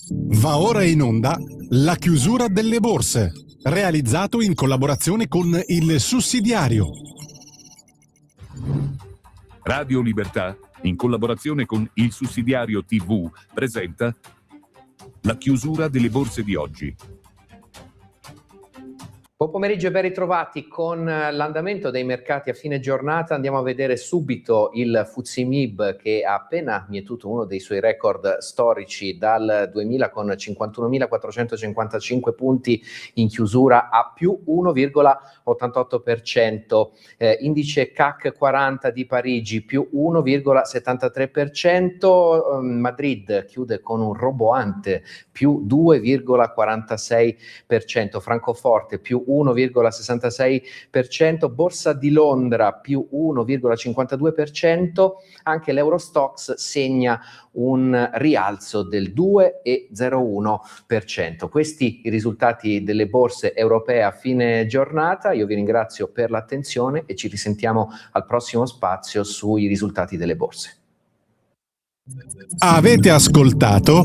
Va ora in onda La chiusura delle borse, realizzato in collaborazione con Il Sussidiario. Radio Libertà, in collaborazione con Il Sussidiario TV, presenta La chiusura delle borse di oggi. Buon pomeriggio e ben ritrovati. Con l'andamento dei mercati a fine giornata andiamo a vedere subito il FTSE MIB, che ha appena mietuto uno dei suoi record storici dal 2000 con 51.455 punti in chiusura a più 1,88%. Indice CAC 40 di Parigi più 1,73%. Madrid chiude con un roboante più 2,46%. Francoforte più 1,66%, Borsa di Londra più 1,52%, anche l'Eurostoxx segna un rialzo del 2,01%. Questi i risultati delle borse europee a fine giornata. Io vi ringrazio per l'attenzione e ci risentiamo al prossimo spazio sui risultati delle borse. Avete ascoltato